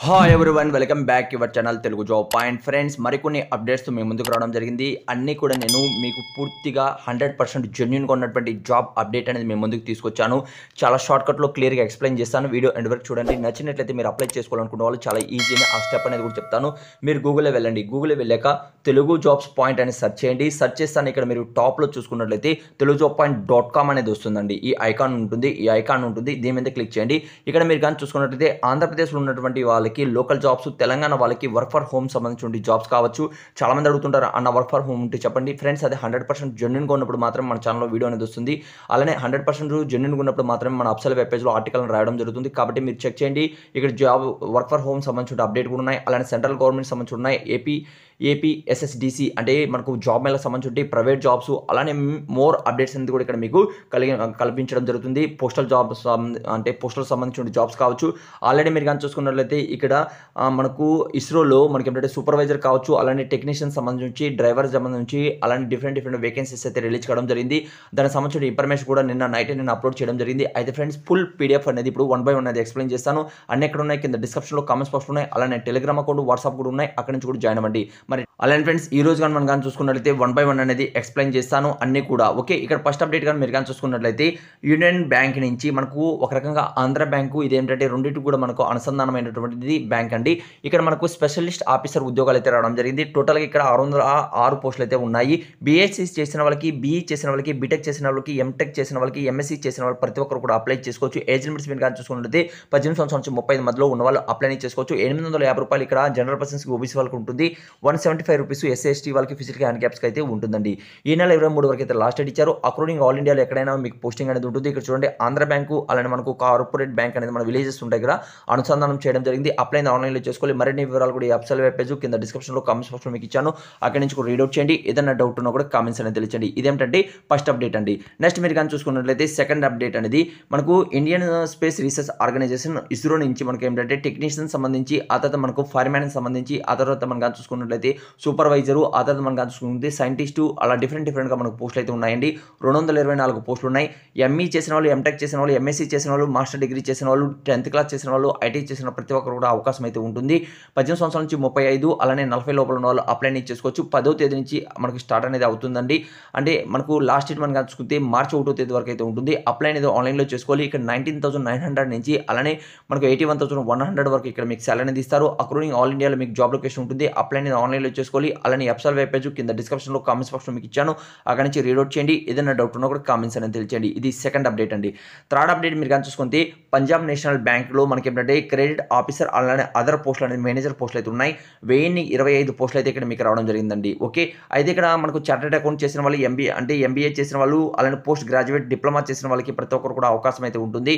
Hi everyone welcome back your channel Telugu job point friends మరికొన్ని అప్డేట్స్తో మీ ముందుకు రావడం జరిగింది. అన్నీ కూడా నేను మీకు పూర్తిగా 100% జెన్యూన్గా ఉన్నటువంటి జాబ్ అప్డేట్ అనేది మీ ముందుకు తీసుకొచ్చాను. చాలా షార్ట్కట్లో క్లియర్గా ఎక్స్ప్లెయిన్ చేస్తాను. వీడియో ఎండ్ వరకు చూడండి. నచ్చినట్లయితే మీరు అప్లై చేసుకోవాలనుకున్న వాళ్ళు చాలా ఈజీగా ఆ స్టెప్ అనేది కూడా చెప్తాను. మీరు గూగుల్లో వెళ్ళండి. గూగుల్లో వెళ్ళాక తెలుగు జాబ్స్ పాయింట్ అని సెర్చ్ చేయండి. సెర్చ్ చేస్తాను. ఇక్కడ మీరు టాప్లో చూసుకున్నట్లయితే తెలుగు జాబ్ పాయింట్.com అనేది వస్తుందండి. ఈ ఐకాన్ ఉంటుంది. దీని మీద క్లిక్ చేయండి. ఇక్కడ మీరు కానీ చూసుకున్నట్లయితే ఆంధ్రప్రదేశ్లో ఉన్నటువంటి వాళ్ళకి లోకల్ జాబ్స్, తెలంగాణ వాళ్ళకి వర్క్ ఫర్ హోమ్ సంబంధించిన జాబ్స్ కావచ్చు. చాలా మంది అడుగుతుంటారు అన్న వర్క్ ఫర్ హోమ్ ఉంటే చెప్పండి. ఫ్రెండ్స్, అది 100% జెన్యూన్గా ఉన్నప్పుడు మాత్రం మన ఛానల్లో వీడియో అనేది వస్తుంది. అలానే 100% జెన్యూన్గా ఉన్నప్పుడు మాత్రమే మన అప్సల్ వెబ్ పేజ్లో ఆర్టికల్ రాయడం జరుగుతుంది. కాబట్టి మీరు చెక్ చేయండి. ఇక్కడ జాబ్ వర్క్ ఫర్ హోమ్ సంబంధించిన అప్డేట్ కూడా ఉన్నాయి. అలానే సెంట్రల్ గవర్నమెంట్ సంబంధించి ఉన్నాయి. ఏపీఎస్ఎస్డిసి అంటే మనకు జాబ్ మేళకు సంబంధించి ప్రైవేట్ జాబ్స్, అలానే మోర్ అప్డేట్స్ అనేది కూడా ఇక్కడ మీకు కల్పించడం జరుగుతుంది. పోస్టల్ జాబ్స్ అంటే పోస్టల్ సంబంధించిన జాబ్స్ కావచ్చు. ఆల్రెడీ మీరు కానీ చూసుకున్నట్లయితే ఇక్కడ మనకు ఇస్రోలో మనకి ఏంటంటే సూపర్వైజర్ కావచ్చు, అలానే టెక్నీషియన్ సంబంధించి, డ్రైవర్ సంబంధించి, అలానే డిఫరెంట్ వేకెన్సీస్ అయితే రిలీజ్ చేయడం జరిగింది. దానికి సంబంధించిన ఇన్ఫర్మేషన్ కూడా నిన్న అప్లోడ్ చేయడం జరిగింది. అయితే ఫ్రెండ్స్, ఫుల్ పీడిఎఫ్ అనేది ఇప్పుడు 1 by 1 అనేది ఎక్స్ప్లెయిన్ చేస్తాను. అన్ని ఎక్కడ ఉన్నాయి, కింద డిస్క్రిప్షన్లో కామెంట్స్ బాక్స్ ఉన్నాయి. అలానే టెలిగ్రామ్ అకౌంట్, వాట్సాప్ కూడా ఉన్నాయి. అక్కడ నుంచి కూడా జాయిన్ అవ్వండి. మరి అలానే ఫ్రెండ్స్, ఈ రోజు కానీ మనం కానీ చూసుకున్నట్లయితే 1 by 1 అనేది ఎక్స్ప్లెయిన్ చేస్తాను అన్ని కూడా. ఓకే, ఇక్కడ ఫస్ట్ అప్డేట్ కానీ మీరు కానీ చూసుకున్నట్లయితే యూనియన్ బ్యాంక్ నుంచి మనకు ఒక రకంగా ఆంధ్ర బ్యాంకు, ఇదేంటంటే రెండింటికి కూడా మనకు అనుసంధానమైనటువంటిది బ్యాంక్ అండి. ఇక్కడ మనకు స్పెషలిస్ట్ ఆఫీసర్ ఉద్యోగాలు అయితే రావడం జరిగింది. టోటల్గా ఇక్కడ 606 పోస్టులు అయితే ఉన్నాయి. బీఎస్సీ చేసిన వాళ్ళకి, బీఈ చేసిన వాళ్ళకి, బీటెక్ చేసిన వాళ్ళకి, ఎంటెక్ చేసిన వాళ్ళకి, ఎంఎస్సీ చేసిన వాళ్ళు ప్రతి ఒక్కరు కూడా అప్లై చేసుకోవచ్చు. ఏజ్ లిమిట్స్ మీరు కానీ చూసుకున్నట్లయితే 18 సంవత్సరాల నుంచి 35 మధ్యలో ఉన్న వాళ్ళు అప్లై చేసుకోవచ్చు. 850 రూపాయలు ఇక్కడ జనరల్ పర్సన్స్కి, ఓబీసీ వాళ్ళకి ఉంటుంది. 175 రూపీస్ ఎస్సీ ఎస్టీ వాళ్ళకి, ఫిజికల్ హ్యాండిక్యాప్స్కి అయితే ఉంటుందండి. ఈ నెల 23 వరకు అయితే లాస్ట్ డేట్ ఇచ్చారు. అక్రూడింగ్ ఆల్ ఇండియాలో ఎక్కడైనా మీకు పోస్టింగ్ అనేది ఉంటుంది. ఇక్కడ చూడండి, ఆంధ్ర బ్యాంకు, అలానే మనకు కార్పొరేట్ బ్యాంక్ అనేది మన విలేజెస్ ఉంటాయి, ఇక్కడ అనుసంధానం చేయడం జరిగింది. అప్లై ఆన్లైన్లో చేసుకోవాలి. మరిన్ని వివరాలు కూడా ఈ అప్సల్ వెబ్ పేజ్ కింద డిస్క్రిప్షన్లో కామెంట్స్ బాక్స్లో మీకు ఇచ్చాను. అక్కడి నుంచి కూడా రీడౌట్ చేయండి. ఏదైనా డౌట్ ఉన్నా కూడా కామెంట్స్ అనేది తెలియచండి. ఇదేంటంటే ఫస్ట్ అప్డేట్ అండి. నెక్స్ట్ మీరు కానీ చూసుకున్నట్లయితే సెకండ్ అప్డేట్ అనేది మనకు Indian space research organisation ISRO నుంచి మనకి ఏంటంటే టెక్నీషియన్ సంబంధించి, ఆ తర్వాత మనకు ఫైర్మ్యాన్ సంబంధించి, ఆ తర్వాత మనం కానీ చూసుకున్నట్లయితే సూపర్వైజరు, ఆ తర్వాత మనం కానీ చూసుకుంటే సైంటిస్టు, అలా డిఫరెంట్గా మనకు పోస్టులు అయితే ఉన్నాయండి. 224 పోస్టులు ఉన్నాయి. ఎంఈ చేసిన వాళ్ళు, ఎంటెక్ చేసిన వాళ్ళు, ఎంఎస్సీ చేసిన వాళ్ళు, మాస్టర్ డిగ్రీ చేసిన వాళ్ళు, 10th క్లాస్ చేసిన వాళ్ళు, ఐటీ చేసిన ప్రతి ఒక్కరు కూడా అవకాశం అయితే ఉంటుంది. 18 సంవత్సరాల నుంచి 35, అలానే 40 లోపల ఉన్న వాళ్ళు అప్లై చేసుకోవచ్చు. 10వ తేదీ నుంచి మనకు స్టార్ట్ అనేది అవుతుందండి. అంటే మనకు లాస్ట్ డేట్ మనం చూసుకుంటే మార్చి 1వ తేదీ వరకు అయితే ఉంటుంది. అప్లై అనేది ఆన్లైన్లో చేసుకోవాలి. ఇక్కడ 19,900 నుంచి అలానే మనకు 81,100 వరకు ఇక్కడ మీకు సాలరీ అనేది ఇస్తారు. అక్రూడింగ్ ఆల్ ఇండియాలో మీకు జాబ్ లొకేషన్ ఉంటుంది. అప్లై అనేది ఆన్లైన్లో చేసుకోవాలి. అలానే అప్సల్ వెబ్ పేజ్ కింద డిస్క్రిప్షన్లో కామెంట్స్ బాక్స్లో మీకు ఇచ్చాను. అక్కడ నుంచి రీడౌట్ చేయండి. ఏదైనా డౌట్ ఉన్నా కూడా కామెంట్స్ అనేది తెలియచేయండి. ఇది సెకండ్ అప్డేట్ అండి. థర్డ్ అప్డేట్ మీరు కానీ చూసుకుంటే పంజాబ్ నేషనల్ బ్యాంక్లో మనకి ఏంటంటే క్రెడిట్ ఆఫీసర్, అలానే అదర్ పోస్టులు అనేది మేనేజర్ పోస్టులు అయితే ఉన్నాయి. 1025 పోస్టులు అయితే ఇక్కడ మీకు రావడం జరిగిందండి. ఓకే, అయితే ఇక్కడ మనకు చార్టెడ్ అకౌంట్ చేసిన వాళ్ళు, ఎంబీఏ చేసిన వాళ్ళు, అలానే పోస్ట్ గ్రాడ్యుయేట్ డిప్లొమా చేసిన వాళ్ళకి ప్రతి ఒక్కరు కూడా అవకాశం అయితే ఉంటుంది.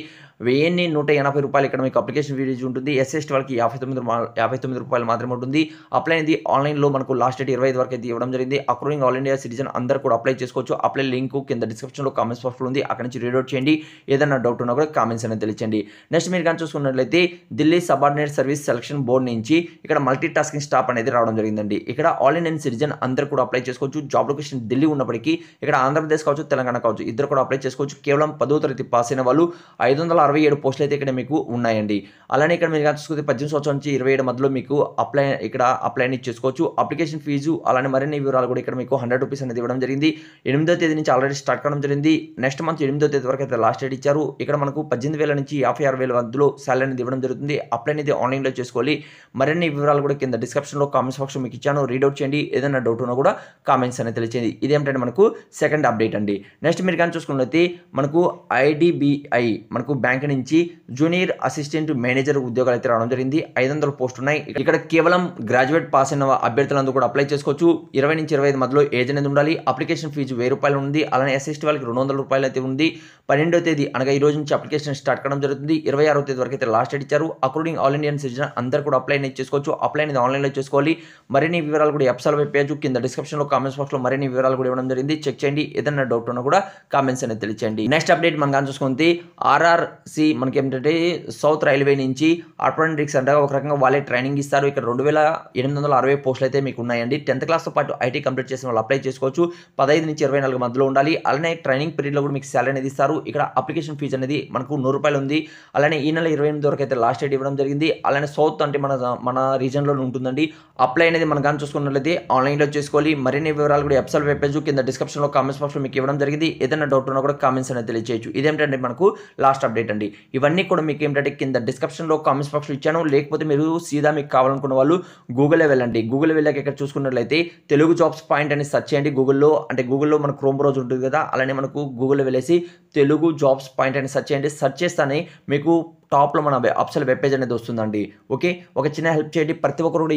1180 రూపాయలు ఇక్కడ మీకు అప్లికేషన్ ఫీజు ఉంటుంది. ఎస్ఎస్టీ వాళ్ళకి 59 రూపాయలు మాత్రమే ఉంటుంది. అప్లై అనేది ఆన్లైన్లో మనకు లాస్ట్ డేట్ 25 వరకు అయితే ఇవ్వడం జరిగింది. అక్రూడింగ్ ఆల్ ఇండియా సిటిజన్ అందరూ కూడా అప్లై చేసుకోవచ్చు. అప్లై లింక్ కింద డిస్క్రిప్షన్లో కామెంట్స్ బాక్స్లో ఉంది. అక్కడ నుంచి రీడౌట్ చేయండి. ఏదైనా డౌట్ ఉన్నా కూడా కామెంట్స్ అనేది తెలియచేయండి. నెక్స్ట్ మీరు కానీ చూసుకున్నట్లయితే Delhi subordinate service selection board నుంచి ఇక్కడ మల్టీ టాస్కింగ్ స్టాఫ్ అనేది రావడం జరిగిందండి. ఇక్కడ ఆల్ ఇండియన్ సిటిజన్ అందరూ కూడా అప్లై చేసుకోవచ్చు. జాబ్ లొకేషన్ ఢిల్లీ ఉన్నప్పటికీ ఇక్కడ ఆంధ్రప్రదేశ్ కావచ్చు, తెలంగాణ కావచ్చు, ఇద్దరు కూడా అప్లై చేసుకోవచ్చు. కేవలం 10వ తరగతి పాస్ అయిన వాళ్ళు 567 పోస్టులు అయితే ఇక్కడ మీకు ఉన్నాయండి. అలానే ఇక్కడ మీరు చూసుకుంటే 18 సంవత్సరాల నుంచి 27 మధ్యలో మీకు అప్లై చేసుకోవచ్చు. అప్లికేషన్ ఫీజు, అలానే మరిన్ని వివరాలు కూడా ఇక్కడ మీకు 100 రూపీస్ అనేది ఇవ్వడం జరిగింది. 8వ తేదీ నుంచి ఆల్రెడీ స్టార్ట్ కావడం జరిగింది. నెక్స్ట్ మంత్ 8వ తేదీ వరకు అయితే లాస్ట్ డేట్ ఇచ్చారు. ఇక్కడ మనకు 18,000 నుంచి 56,000 మధ్యలో శాలరీ అనేది ఇవ్వడం జరుగుతుంది. అప్లై అనేది ఆన్లైన్లో చేసుకోవాలి. మరిన్ని వివరాలు కూడా కింద డిస్క్రిప్షన్లో కామెంట్స్ బాక్స్ మీకు ఇచ్చాను. రీడౌట్ చేయండి. ఏదైనా డౌట్ ఉన్నా కూడా కామెంట్స్ అనేది తెలియచేయండి. ఇదేంటంటే మనకు సెకండ్ అప్డేట్ అండి. నెక్స్ట్ మీరు కానీ చూసుకున్నట్లయితే మనకు ఐడిబిఐ మనకు బ్యాంక్ నుంచి జూనియర్ అసిస్టెంట్ మేనేజర్ ఉద్యోగాలు అయితే రావడం జరిగింది. 500 పోస్టులు ఉన్నాయి. ఇక్కడ కేవలం గ్రాడ్యుయేట్ పాస్ అయిన అభ్యర్థులందరూ కూడా అప్లై చేసుకోవచ్చు. 20 నుంచి 25 మధ్యలో ఏజ్ అనేది ఉండాలి. అప్లికేషన్ ఫీజు 1000 రూపాయలు ఉంది. అలానే ఎస్ఎస్టీ వాళ్ళకి 200 రూపాయలు అయితే ఉంది. 12వ తేదీ అనగా ఈ రోజు నుంచి అప్లికేషన్ స్టార్ట్ కావడం జరుగుతుంది. 26వ తేదీ వరకు అయితే లాస్ట్ డేట్ ఇచ్చారు. అక్రూడింగ్ ఆల్ ఇండియన్ సిటిజన్ అందరూ కూడా అప్లై అనేది చేసుకోవచ్చు. అప్లై అనేది ఆన్లైన్లో చేసుకోవాలి. మరిన్ని వివరాలు కూడా అప్సల్ వెబ్ పేజ్ కింద డిస్క్రిప్షన్లో కామెంట్స్ బాక్స్లో మరిన్ని వివరాలు కూడా ఇవ్వడం జరిగింది. చెక్ చేయండి. ఏదైనా డౌట్ ఉన్నా కూడా కామెంట్స్ అనేది తెలియచేయండి. నెక్స్ట్ అప్డేట్ మనం కానీ చూసుకుంటే ఆర్ఆర్సి మనకి ఏంటంటే సౌత్ రైల్వే నుంచి అప్రెంటిస్ అంటే ఒక రకంగా వాళ్ళే ట్రైనింగ్ ఇస్తారు. ఇక్కడ 2860 పోస్టులు అయితే మీకు ఉన్నాయండి. 10th క్లాస్తో పాటు ఐటీ కంప్లీట్ చేసిన వాళ్ళు అప్లై చేసుకోవచ్చు. 15 నుంచి 24 మధ్యలో ఉండాలి. అలానే ట్రైనింగ్ పీరియడ్లో కూడా మీకు శాలరీ అనేది ఇస్తారు. ఇక్కడ అప్లికేషన్ ఫీజు అనేది మనకు ₹100 ఉంది. అలానే ఈ నెల 28 వరకు అయితే లాస్ట్ డేట్ ఇవ్వడం జరిగింది. అలానే సౌత్ అంటే మన రీజన్లో ఉంటుందండి. అప్లై అనేది మనం కానీ చూసుకున్నట్లయితే ఆన్లైన్లో చేసుకోవాలి. మరిన్ని వివరాలు కూడా వెబ్సైట్ వెబ్ పేజ్ కింద డిస్క్రిప్షన్లో కామెంట్స్ బాక్స్లో మీకు ఇవ్వడం జరిగింది. ఏదైనా డౌట్ ఉన్నా కూడా కామెంట్స్ అనేది తెలియజేయచ్చు. ఇదేంటంటే మనకు లాస్ట్ అప్డేట్ అండి. ఇవన్నీ కూడా మీకు ఏంటంటే కింద డిస్క్రిప్షన్లో కామెంట్స్ బాక్స్లో ఇచ్చాను. లేకపోతే మీరు సీదా మీకు కావాలనుకున్న వాళ్ళు గూగుల్లో వెళ్ళండి. గూగుల్లో వెళ్ళాక ఇక్కడ చూసుకున్నట్లయితే తెలుగు జాబ్స్ పాయింట్ అని సెర్చ్ చేయండి గూగుల్లో. అంటే గూగుల్లో మన క్రోమ్ బ్రౌజర్ ఉంటుంది కదా, అలానే మనకు గూగుల్లో వెళ్ళేసి తెలుగు జాబ్స్ పాయింట్ అని సెర్చ్ చేయండి. సెర్చ్ చేస్తానే మీకు టాప్లో మన అప్సల్ వెబ్ పేజ్ అనేది వస్తుందండి. ఓకే, ఒక చిన్న హెల్ప్ చేయండి. ప్రతి ఒక్కరు కూడా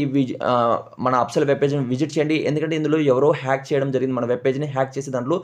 మన అప్సల్ వెబ్ పేజ్ని విజిట్ చేయండి. ఎందుకంటే ఇందులో ఎవరో హ్యాక్ చేయడం జరిగింది. మన వెబ్ పేజ్ని హ్యాక్ చేసి దాంట్లో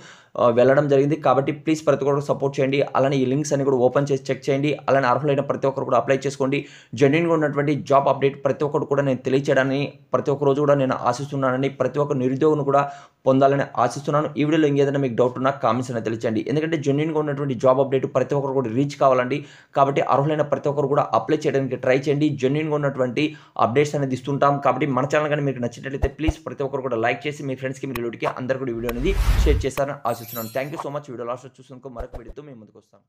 వెళ్ళడం జరిగింది. కాబట్టి ప్లీజ్ ప్రతి ఒక్కరు సపోర్ట్ చేయండి. అలానే ఈ లింక్స్ అన్ని కూడా ఓపెన్ చేసి చెక్ చేయండి. అలానే అర్హులైన ప్రతి ఒక్కరు కూడా అప్లై చేసుకోండి. జెన్యూన్గా ఉన్నటువంటి జాబ్ అప్డేట్ ప్రతి ఒక్కరు కూడా నేను తెలియచేయడాన్ని ప్రతి ఒక్క రోజు కూడా నేను ఆశిస్తున్నానని, ప్రతి ఒక్క నిరుద్యోగును కూడా పొందాలని ఆశిస్తున్నాను. ఈ వీడియోలో ఇంకేదైనా మీకు డౌట్ ఉన్నా కామెంట్స్ అనేది తెలియచేయండి. ఎందుకంటే జెన్యూన్గా ఉన్నటువంటి జాబ్ అప్డేట్ ప్రతి ఒక్కరు కూడా రీచ్ కావాలండి. కాబట్టి అర్హులైన ప్రతి ఒక్కరు కూడా అప్లై చేయడానికి ట్రై చేయండి. జెన్యూన్గా ఉన్నటువంటి అప్డేట్స్ అనేది ఇస్తుంటాం. కాబట్టి మన ఛానల్ కానీ మీకు నచ్చినట్లయితే ప్లీజ్ ప్రతి ఒక్కరు కూడా లైక్ చేసి మీ ఫ్రెండ్స్కి మీ రిలేటివ్కి అందరూ కూడా ఈ వీడియో అనేది షేర్ చేస్తారని ఆశిస్తున్నాను. Thank you so much. Video last చూసినందుకు మరొక వీడియోతో మేము ముందుకు వస్తాం.